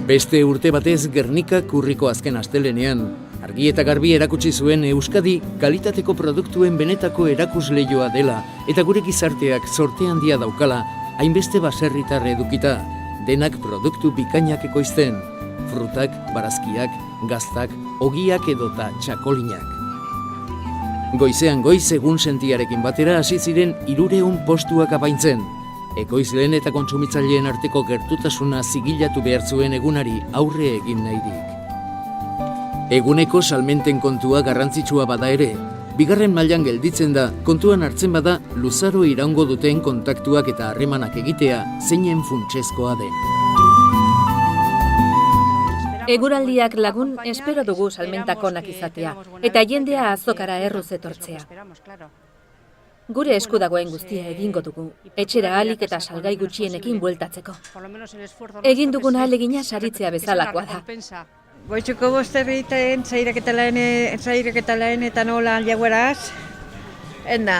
Beste urte batez Gernikak urriko azken astelenean, argi eta garbi erakutsi zuen Euskadi kalitateko produktuen benetako erakusleihoa dela eta gure gizarteak zorte handia daukala hainbeste baserritar edukita, denak produktu bikainak ekoizten, frutak, barazkiak, gaztak, ogiak edota txakolinak. Goizean goiz egun sentiarekin batera hasi ziren 300 postuak apaintzen. Ekoizleen eta kontsumitzaileen arteko gertutasuna zigilatu behar zuen egunari aurre egin nahirik. Eguneko salmenten kontua garrantzitsua bada ere, bigarren mailan gelditzen da, kontuan hartzen bada luzaro iraungo duten kontaktuak eta harremanak egitea zeinen funtsezkoa den. Eguraldiak lagun espero dugu salmentak onak izatea, eta jendea azokara erruz etortzea. Gure esku dagoen guztia egingo dugu, etxera ahalik eta salgai gutxienekin bueltatzeko. Egin dugun ahalegina saritzea bezalakoa da. Goizuko bosterriten zairaketa laenetan hola jaguaraz, eta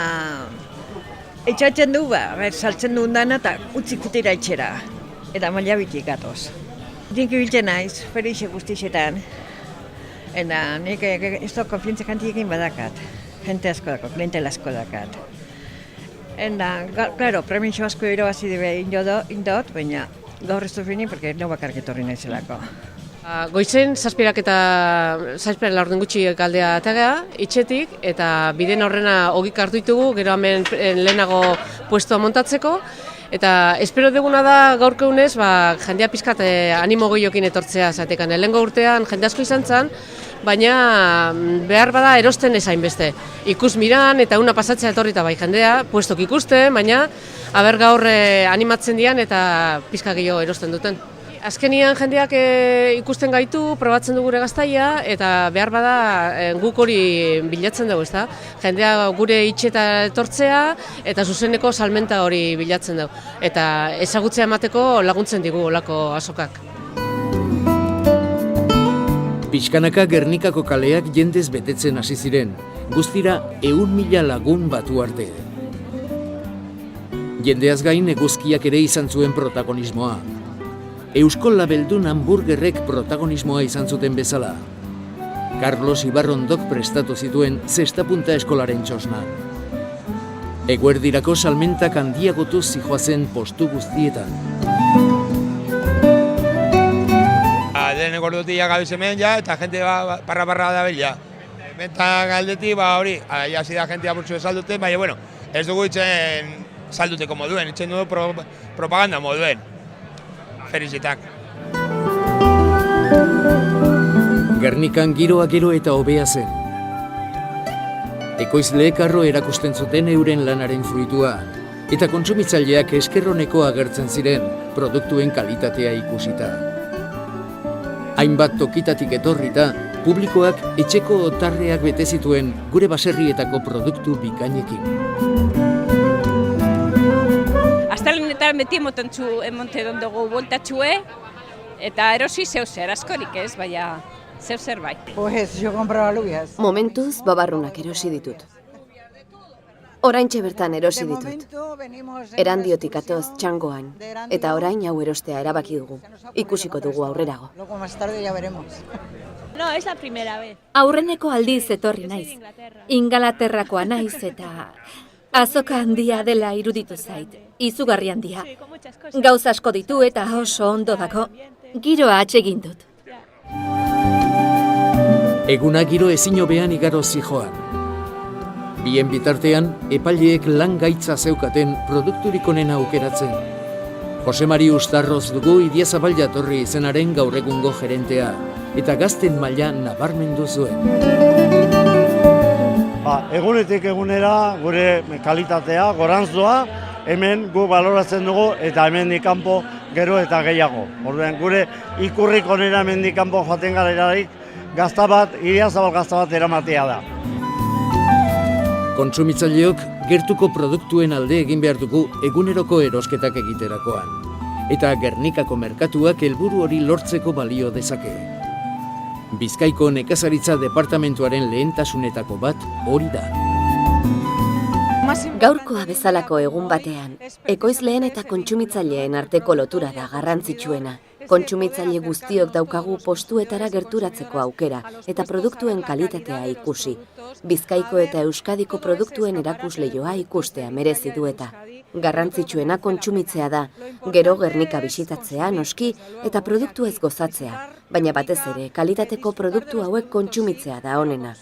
etxatzen du, saltzen duen dana eta utzik utira etxera, eta maila bitik gatoz. Nik ibiltzen naiz, ferixe guztixetan, eta nik ez da konfientza kantiekin badakat, jente asko dako, klientel asko dakat. Eta, claro, premio asko irabazi indot, baina gaur ez du fini, porque no bakarrik etorri naizelako. Goizen, zazpirak laurden gutxi galdea atagea, itxetik, eta biden horrena ogik hartu ditugu, gero hemen lehenago puestua montatzeko. Eta espero duguna da gaurko unez, jendea pizkat animo goiokin etortzea zatekan. Lehengo urtean jende asko izan zen, baina behar bada erosten ezain beste. Ikus miran eta una pasatzea etorrita bai jendea, puestok ikusten, baina aber gaur animatzen dian eta pizka gehiago erosten duten. Azkenian jendeak ikusten gaitu, probatzen du gure gaztaia, eta behar bada guk hori bilatzen dugu, ezta? Jendea gure itxeta etortzea, eta zuzeneko salmenta hori bilatzen dugu. Eta ezagutzea emateko laguntzen digu olako azokak. Pixkanaka Gernikako kaleak jendez betetzen hasi ziren, guztira 100.000 lagun batu arte. Jendeaz gain eguzkiak ere izan zuen protagonismoa. Eusko Labeldun hamburgerrek protagonismoa izan zuten bezala. Carlos Ibarrondok prestatu zituen zestapunta eskolaren txosna. Eguerdirako salmentak handiagotu zijoazen postu guztietan. Leheneko ordutik gabiz hemen ja, eta jente parra da bil ja. Mentak aldetik hori, hasi da jentea burtsu salduten, baina bueno, ez dugu itzen salduteko moduen, itzen dugu propaganda moduen. Felicitak. Gernikan giroa gero eta hobea zen. Ekoizleek harro erakusten zuten euren lanaren fruitua, eta kontsumitzaileak eskerroneko agertzen ziren produktuen kalitatea ikusita. Hainbat tokitatik etorrita, publikoak etxeko otarreak bete zituen gure baserrietako produktu bikainekin. Astelenetan beti emonte dugu bueltatxue, eta erosi zeuzer, askorik ez, baina zeuzer bai. Momentuz babarrunak erosi ditut. Oraintxe bertan erosi ditut. Erandiotik atoz txangoan, eta orain hau erostea erabaki dugu. Ikusiko dugu aurrerago. No, es la primera vez. Aurreneko aldiz etorri naiz. Ingalaterrakoa naiz eta azoka handia dela iruditu zait. Izugarri handia. Gauza asko ditu eta oso ondo dako. Giroa atsegin dut. Eguna giro ezin hobean igaro zijoan. Bien bitartean, epaileek lan gaitza zeukaten produkturik onena aukeratzen. Jose Mari Ustarroz dugu Idiazabal jatorri izenaren gaur egungo gerentea, eta gazten maila nabarmendu zuen. Egunetik egunera gure kalitatea, gorantzoa, hemen gu baloratzen dugu eta hemendik kanpo gero eta gehiago. Orduan gure ikurrik onera hemendik kanpo joaten garelarik gazta bat, Idiazabal gazta bat eramatea da. Kontsumitzaileok gertuko produktuen alde egin behar dugu eguneroko erosketak egiterakoan. Eta Gernikako merkatuak helburu hori lortzeko balio dezake. Bizkaiko nekazaritza departamentuaren lehentasunetako bat hori da. Gaurkoa bezalako egun batean, ekoizleen eta kontsumitzaileen arteko lotura da garrantzitsuena. Kontsumitzaile guztiok daukagu postuetara gerturatzeko aukera eta produktuen kalitatea ikusi. Bizkaiko eta Euskadiko produktuen erakusleioa ikustea merezi du eta. Garrantzitsuena kontsumitzea da, gero Gernika bisitatzea noski eta produktu ez gozatzea, baina batez ere kalitateko produktu hauek kontsumitzea da onena.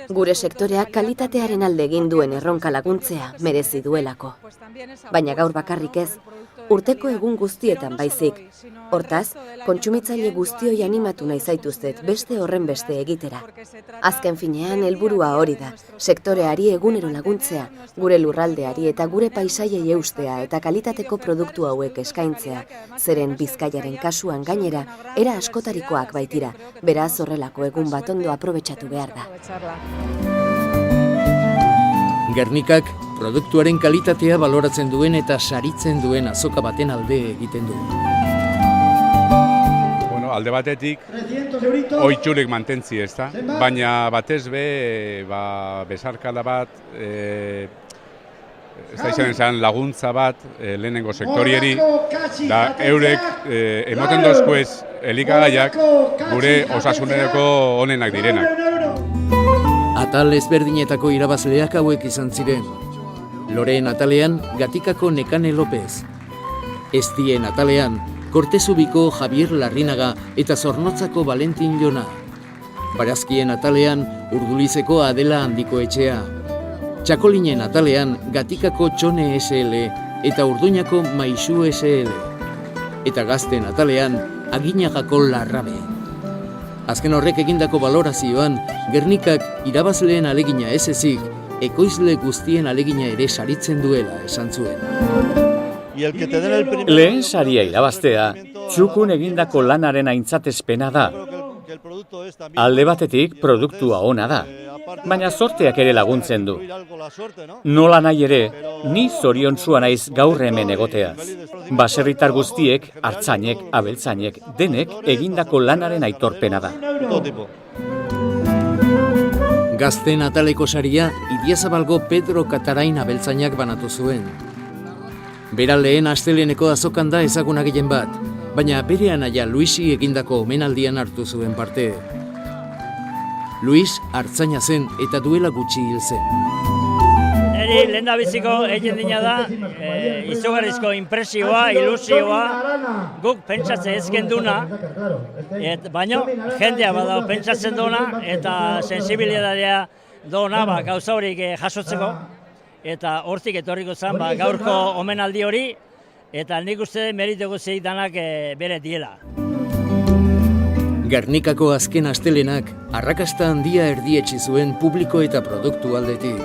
Gure sektoreak kalitatearen alde egin duen erronka laguntzea merezi duelako. Baina gaur bakarrik ez, urteko egun guztietan baizik. Hortaz, kontsumitzaile guztioi animatu nahi zaituztet beste horren beste egitera. Azken finean helburua hori da, sektoreari egunero laguntzea, gure lurraldeari eta gure paisaiei eustea eta kalitateko produktu hauek eskaintzea, zeren Bizkaiaren kasuan gainera, era askotarikoak baitira, beraz horrelako egun bat ondo aprobetxatu behar da. Gernikak produktuaren kalitatea baloratzen duen eta saritzen duen azoka baten alde egiten du. Bueno, alde batetik, oitxurik mantentzi ez da, baina batez be, besarkada bat, ez da izan laguntza bat lehenengo sektorieri, da eurek emoten dozkuez elikagaiak gure osasunerako onenak direnak. Atal ezberdinetako irabazleak hauek izan ziren. Loreen atalean, Gatikako Nekane López. Estien atalean, Kortezubiko Javier Larrinaga eta Zornotzako Valentin Jona. Barazkien atalean, Urdulizeko Adela Handikoetxea. Txakolinen atalean, Gatikako Txone SL eta Urduñako Maixu SL. Eta gazten atalean, Aginagako Larrabe. Azken horrek egindako balorazioan, Gernikak irabazleen alegina ez ezik, ekoizle guztien alegina ere saritzen duela esan zuen. Lehen saria irabaztea, txukun egindako lanaren aintzatespena da. Alde batetik produktua ona da, baina zorteak ere laguntzen du. Nola nahi ere, ni zoriontsua naiz gaur hemen egoteaz. Baserritar guztiek, artzainek, abeltzainek, denek egindako lanaren aitorpena da. Gazten ataleko saria, Idiazabalgo Pedro Katarain abeltzainak banatu zuen. Bera lehen asteleneko azokan da ezaguna gehien bat, baina bere anaia Luisi egindako omenaldian hartu zuen parte. Luis artzaina zen eta duela gutxi hil zen. Neri lehendabiziko egin dina da, izugarrizko impresioa, ilusioa, guk pentsatze ezken duna, baina jendea badao pentsatzen duna eta sensibilitatea duna gauza horik jasotzeko, eta hortik etorriko zen gaurko omenaldi hori, eta nik uste meritu guztiak danak bere diela. Gernikako azken astelenak arrakasta handia erdietsi zuen publiko eta produktu aldetik.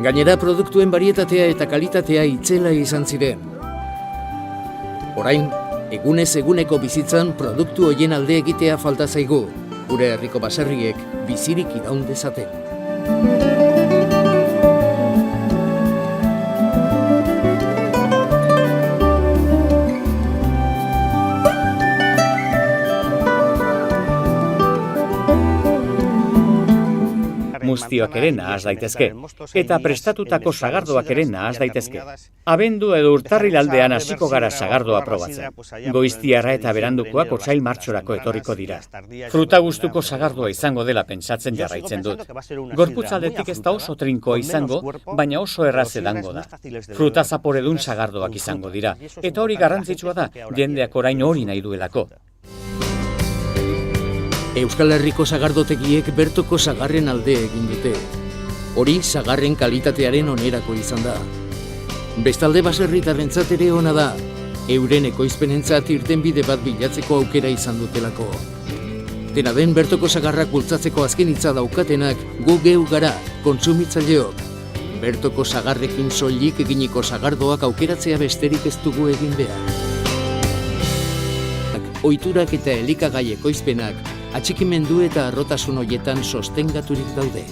Gainera produktuen barietatea eta kalitatea itzela izan ziren. Orain, egunez eguneko bizitzan produktu hoien alde egitea falta zaigu, gure herriko baserriek bizirik iraun dezaten. Muztioak ere nahas daitezke, eta prestatutako sagardoak ere nahas daitezke. Abendu edo urtarrilaldean hasiko gara sagardoa probatzen. Goiztiarra eta berandukoak otsail martxorako etorriko dira. Fruta gustuko sagardoa izango dela pentsatzen jarraitzen dut. Gorputzaldetik ez da oso trinkoa izango, baina oso erraz edango da. Fruta zaporedun sagardoak izango dira, eta hori garrantzitsua da, jendeak orain hori nahi duelako. Euskal Herriko sagardotegiek bertoko sagarren alde egin dute. Hori sagarren kalitatearen onerako izan da. Bestalde baserritarrentzat ere ona da, euren ekoizpenentzat irtenbide bat bilatzeko aukera izan dutelako. Dena den bertoko sagarrak bultzatzeko azken hitza daukatenak gu geu gara, kontsumitzaileok. Bertoko sagarrekin soilik eginiko sagardoak aukeratzea besterik ez dugu egin behar. Ohiturak eta elikagai ekoizpenak atxikimendu eta harrotasun horietan sostengaturik daude.